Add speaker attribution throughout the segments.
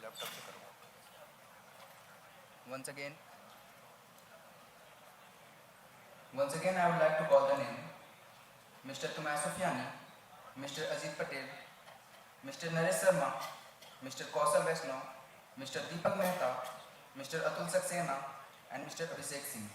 Speaker 1: Laptop से करूँगा. Once again, once again, I would like to call the name Mr. Tumay Sufyani, Mr. Ajit Patel, Mr. Naresh Sharma, Mr. Kausal Vaishnav, Mr. Deepak Mehta, Mr. Atul Saxena, and Mr. Abhishek Singh.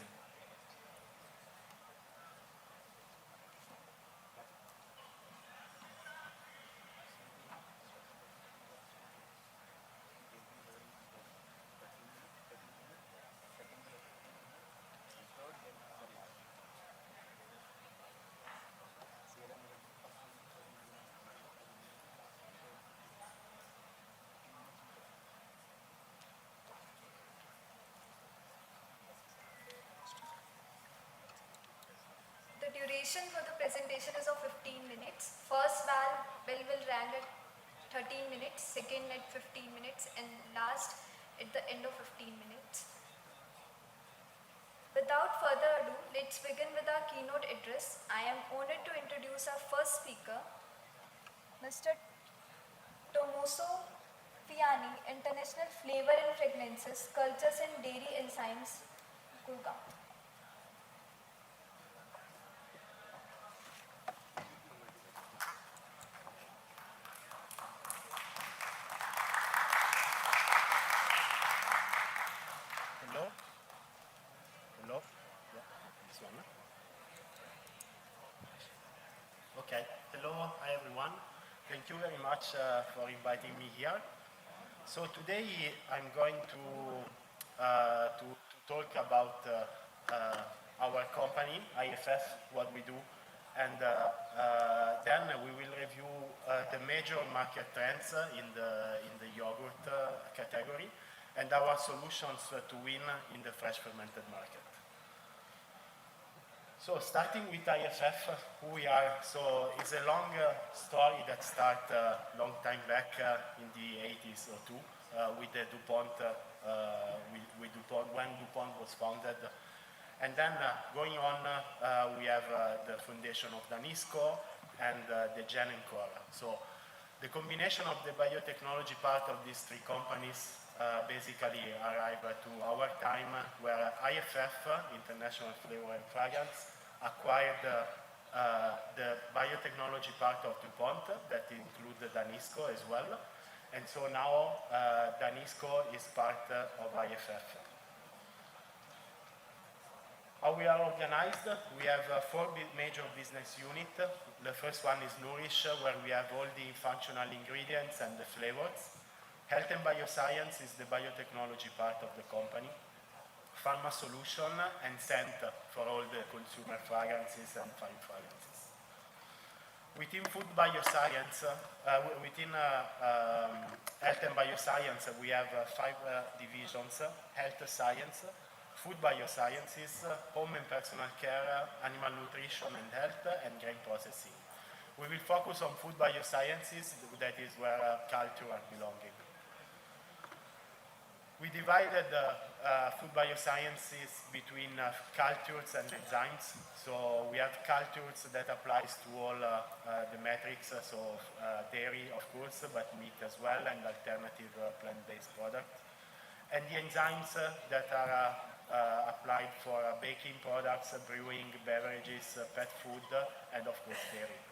Speaker 2: The duration for the presentation is of 15 minutes. First bell will ring at 13 minutes, second at 15 minutes, and last at the end of 15 minutes. Without further ado, let's begin with our keynote address. I am honored to introduce our first speaker, Mr. Tomoso Fiani, International Flavor and Fragrances, Cultures and Dairy Enzymes, Gurgaon.
Speaker 3: Hello? Hello? Yeah, this one. Okay. Hello, hi everyone. Thank you very much for inviting me here. So today I'm going to talk about our company, IFF, what we do, and then we will review the major market trends in the yogurt category and our solutions to win in the fresh fermented market. So starting with IFF, who we are, so it's a long story that starts a long time back in the 80s or two with the DuPont, with DuPont, when DuPont was founded. And then going on, we have the foundation of Danisco and the Gen and Cora. So the combination of the biotechnology part of these three companies basically arrived to our time where IFF, International Flavor and Fragrance, acquired the biotechnology part of DuPont that includes Danisco as well. And so now Danisco is part of IFF. How we are organized? We have four major business units. The first one is Nourish, where we have all the functional ingredients and the flavors. Health and Bioscience is the biotechnology part of the company. Pharma Solution and Scent for all the consumer fragrances and fine fragrances. Within Food Bioscience, within Health and Bioscience, we have five divisions: Health Science, Food Biosciences, Home and Personal Care, Animal Nutrition and Health, and Grain Processing. We will focus on Food Biosciences, that is where culture are belonging. We divided food biosciences between cultures and enzymes. So we have cultures that applies to all the metrics, so dairy, of course, but meat as well, and alternative plant-based products. And the enzymes that are applied for baking products, brewing, beverages, pet food, and of course dairy.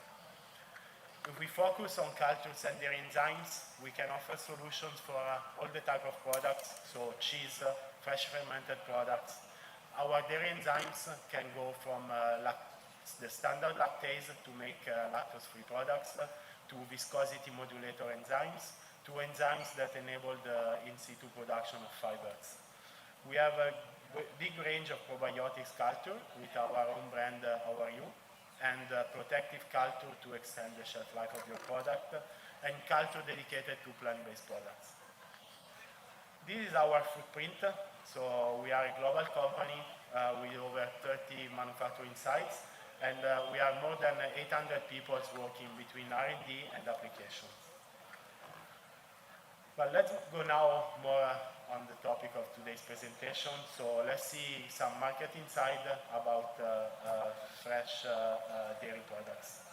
Speaker 3: If we focus on cultures and their enzymes, we can offer solutions for all the type of products, so cheese, fresh fermented products. Our dairy enzymes can go from the standard lactase to make lactose-free products, to viscosity modulator enzymes, to enzymes that enable the in situ production of fibers. We have a big range of probiotics culture with our own brand, Our You, and protective culture to extend the shelf life of your product, and culture dedicated to plant-based products. This is our footprint. So we are a global company with over 30 manufacturing sites, and we are more than 800 people working between R&D and applications. But let's go now more on the topic of today's presentation. So let's see some market insight about fresh dairy products.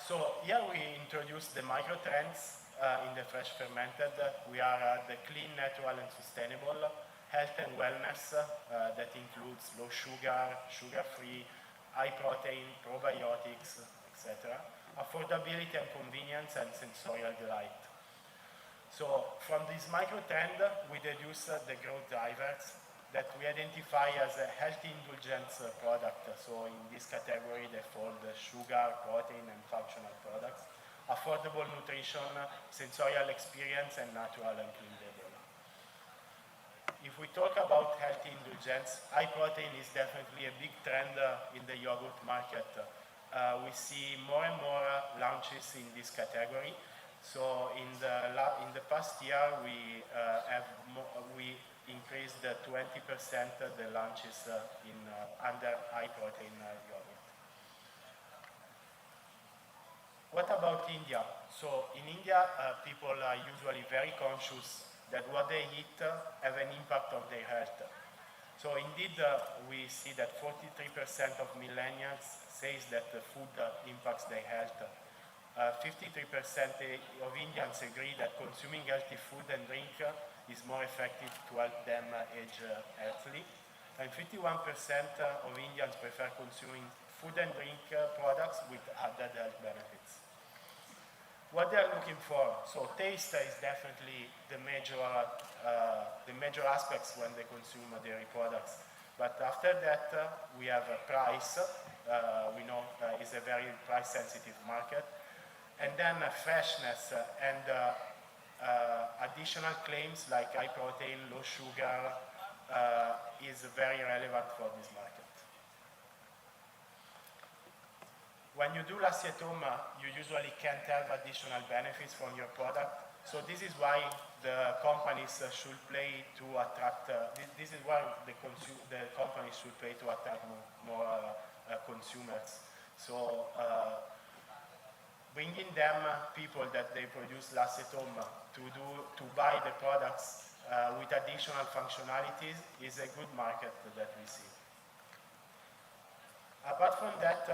Speaker 3: So here we introduce the micro trends in the fresh fermented. We are the clean, natural, and sustainable health and wellness that includes low sugar, sugar-free, high protein, probiotics, etc. Affordability and convenience and sensorial delight. So from this micro trend, we deduce the growth drivers that we identify as a healthy indulgence product. So in this category, they fall the sugar, protein, and functional products, affordable nutrition, sensorial experience, and natural and clean label. If we talk about healthy indulgence, high protein is definitely a big trend in the yogurt market. We see more and more launches in this category. So in the past year, we increased 20% the launches in under high protein yogurt. What about India? So in India, people are usually very conscious that what they eat have an impact on their health. So indeed, we see that 43% of millennials says that the food impacts their health. 53% of Indians agree that consuming healthy food and drink is more effective to help them age healthily. And 51% of Indians prefer consuming food and drink products with added health benefits. What they are looking for, so taste is definitely the major aspects when they consume dairy products. But after that, we have price. We know is a very price-sensitive market. And then freshness and additional claims like high protein, low sugar is very relevant for this market. When you do lassi at home, you usually can't have additional benefits from your product. So this is why the companies should play to attract, this is why the companies should play to attract more consumers. So bringing them people that they produce lassi at home to buy the products with additional functionalities is a good market that we see. Apart from that,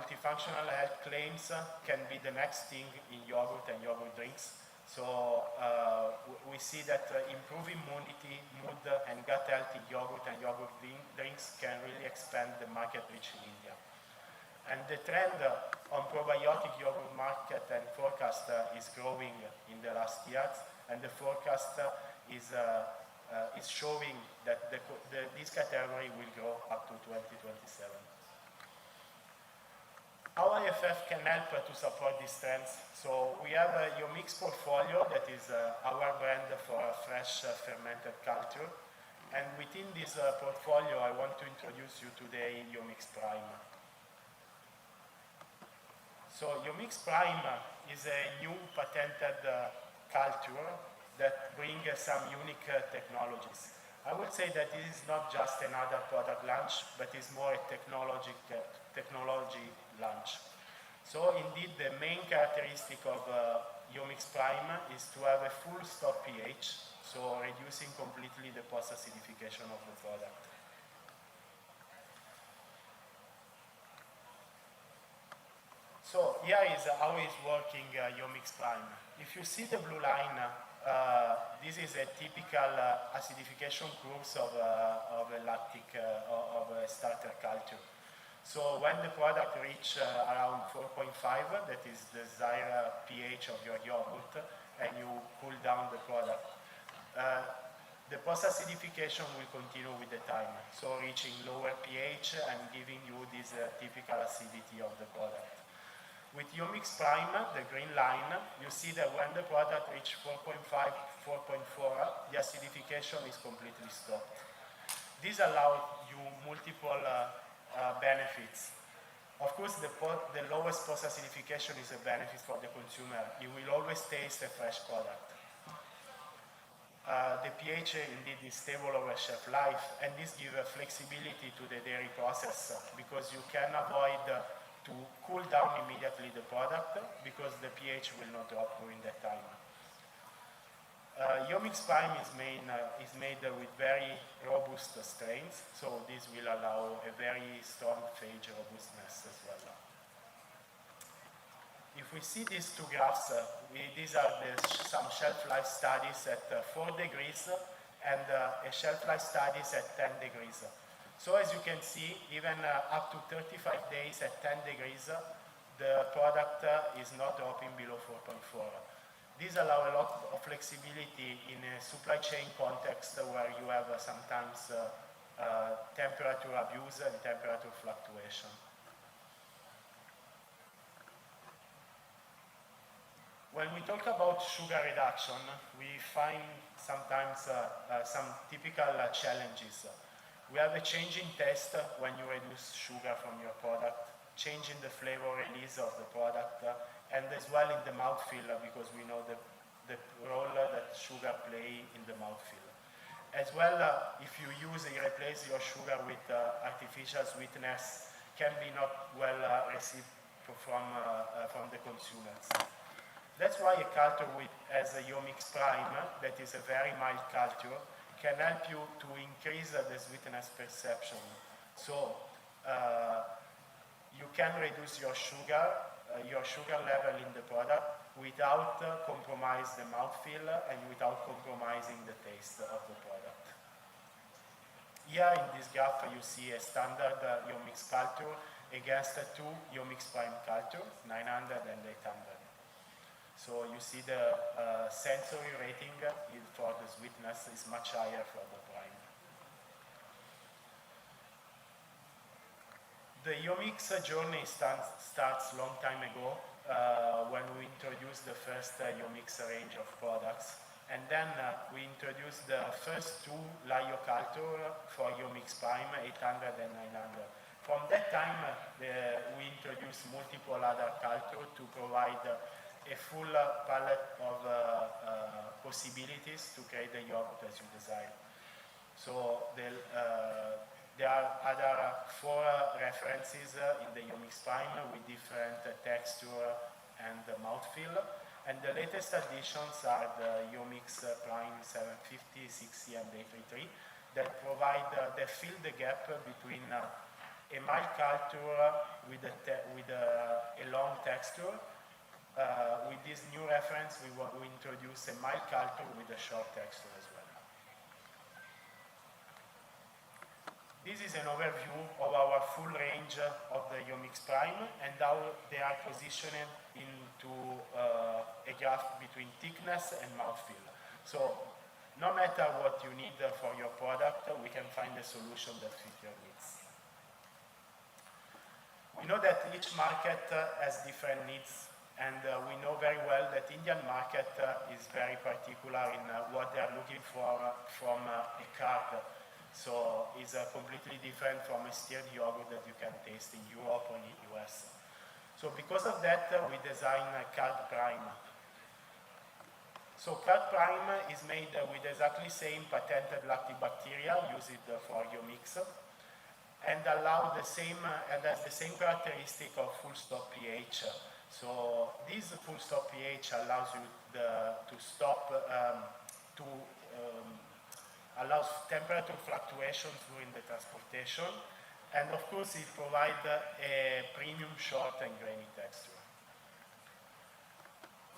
Speaker 3: multifunctional health claims can be the next thing in yogurt and yogurt drinks. So we see that improving immunity, mood, and gut health in yogurt and yogurt drinks can really expand the market reach in India. And the trend on probiotic yogurt market and forecast is growing in the last years, and the forecast is showing that this category will grow up to 2027. How IFF can help to support these trends? So we have a Yomix portfolio that is our brand for fresh fermented culture. And within this portfolio, I want to introduce you today Yomix Prime. So Yomix Prime is a new patented culture that brings some unique technologies. I would say that this is not just another product launch, but is more a technology launch. So indeed, the main characteristic of Yomix Prime is to have a full stop pH, so reducing completely the post-acidification of the product. So here is how is working Yomix Prime. If you see the blue line, this is a typical acidification course of a lactic of a starter culture. So when the product reaches around 4.5, that is the desired pH of your yogurt, and you cool down the product, the post-acidification will continue with the time, so reaching lower pH and giving you this typical acidity of the product. With Yomix Prime, the green line, you see that when the product reaches 4.5, 4.4, the acidification is completely stopped. This allows you multiple benefits. Of course, the lowest post-acidification is a benefit for the consumer. You will always taste a fresh product. The pH indeed is stable over shelf life, and this gives a flexibility to the dairy process because you can avoid to cool down immediately the product because the pH will not drop during that time. Yomix Prime is made with very robust strains, so this will allow a very strong phage robustness as well. If we see these two graphs, these are some shelf life studies at 4 degrees and a shelf life studies at 10 degrees. So as you can see, even up to 35 days at 10 degrees, the product is not dropping below 4.4. These allow a lot of flexibility in a supply chain context where you have sometimes temperature abuse and temperature fluctuation. When we talk about sugar reduction, we find sometimes some typical challenges. We have a change in taste when you reduce sugar from your product, change in the flavor release of the product, and as well in the mouthfeel, because we know the role that sugar play in the mouthfeel. As well, if you replace your sugar with artificial sweetness, can be not well received from the consumers. That's why a culture as a Yomix Prime, that is a very mild culture, can help you to increase the sweetness perception. So you can reduce your sugar level in the product without compromising the mouthfeel and without compromising the taste of the product. Here in this graph you see a standard Yomix culture against two Yomix Prime culture, 900 and 800. So you see the sensory rating for the sweetness is much higher for the Prime. The Yomix journey starts long time ago when we introduced the first Yomix range of products. And then we introduced the first two Laio culture for Yomix Prime, 800 and 900. From that time, we introduced multiple other cultures to provide a full palette of possibilities to create the yogurt as you desire. So there are other 4 references in the Yomix Prime with different texture and mouthfeel. And the latest additions are the Yomix Prime 750, 6C, and 833 that provide, that fill the gap between a mild culture with a long texture. With this new reference, we introduce a mild culture with a short texture as well. This is an overview of our full range of the Yomix Prime and how they are positioned into a graph between thickness and mouthfeel. So no matter what you need for your product, we can find a solution that fits your needs. We know that each market has different needs. And we know very well that Indian market is very particular in what they are looking for from a curd. So it's completely different from a stirred yogurt that you can taste in Europe or in the US. So because of that, we designed a curd prime. So curd prime is made with exactly same patented lactobacteria used for Yomix and has the same characteristic of full stop pH. So this full stop pH allows you allows temperature fluctuations during the transportation, and of course it provides a premium short and grainy texture.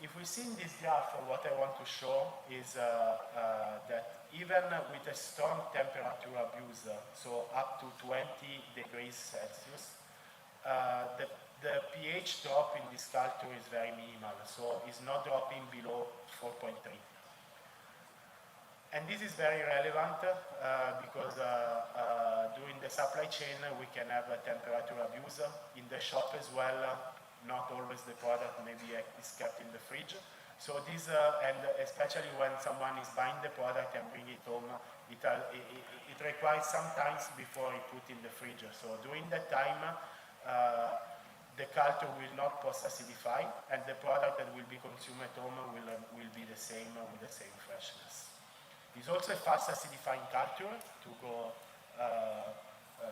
Speaker 3: If we see in this graph, what I want to show is that even with a strong temperature abuse, so up to 20 degrees Celsius, the pH drop in this culture is very minimal, so it's not dropping below 4.3. And this is very relevant because during the supply chain we can have a temperature abuse. In the shop as well, not always the product maybe is kept in the fridge. So this, and especially when someone is buying the product and bring it home, it requires some time before it put in the fridge. So during that time, the culture will not post-acidify, and the product that will be consumed at home will be the same with the same freshness. It's also a fast acidifying culture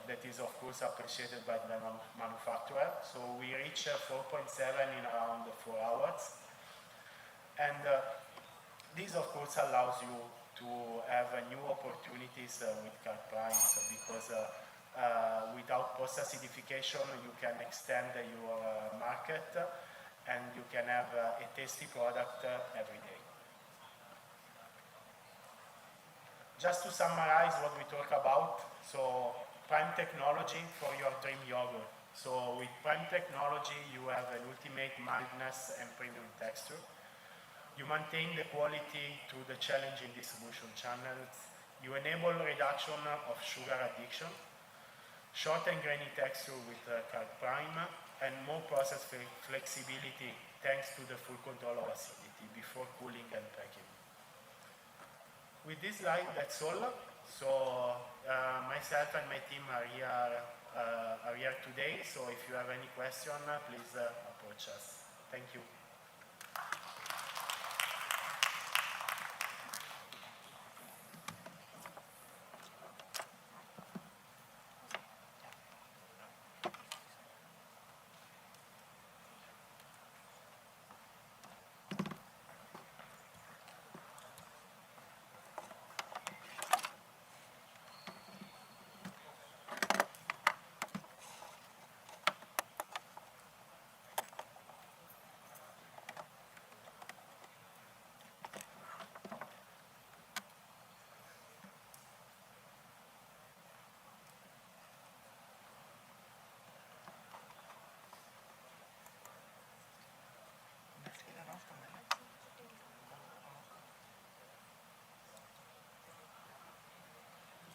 Speaker 3: that is of course appreciated by the manufacturer. So we reach 4.7 in around 4 hours, and this of course allows you to have new opportunities with curd primes because without post-acidification, you can extend your market and you can have a tasty product every day. Just to summarize what we talk about, so prime technology for your dream yogurt. So with prime technology, you have an ultimate mildness and premium texture. You maintain the quality through the challenging distribution channels. You enable reduction of sugar addiction, short and grainy texture with Carb Prime, and more process flexibility thanks to the full control of acidity before cooling and packing. With this slide, that's all. So myself and my team are here today. So if you have any question, please approach us. Thank you.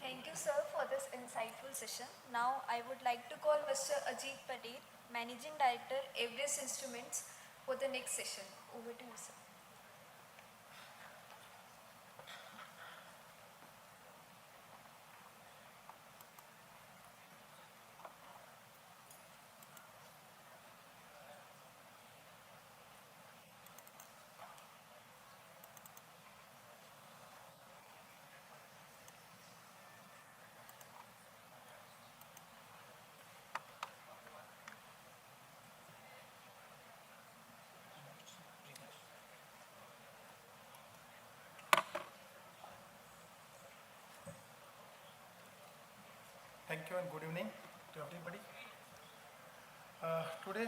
Speaker 2: Thank you, sir, for this insightful session. Now, I would like to call Mr. Ajit Patel, Managing Director, Everest Instruments, for the next session. Over to you, sir.
Speaker 4: Thank you and good evening to everybody. Today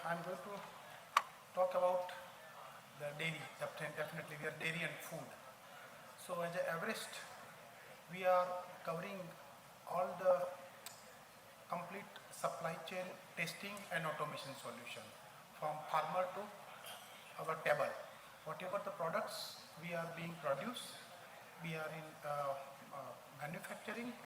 Speaker 4: I'm going to talk about the dairy. Definitely we are dairy and food. So as a Everest, we are covering all the complete supply chain testing and automation solution from farmer to our table. Whatever the products we are being produced, we are in manufacturing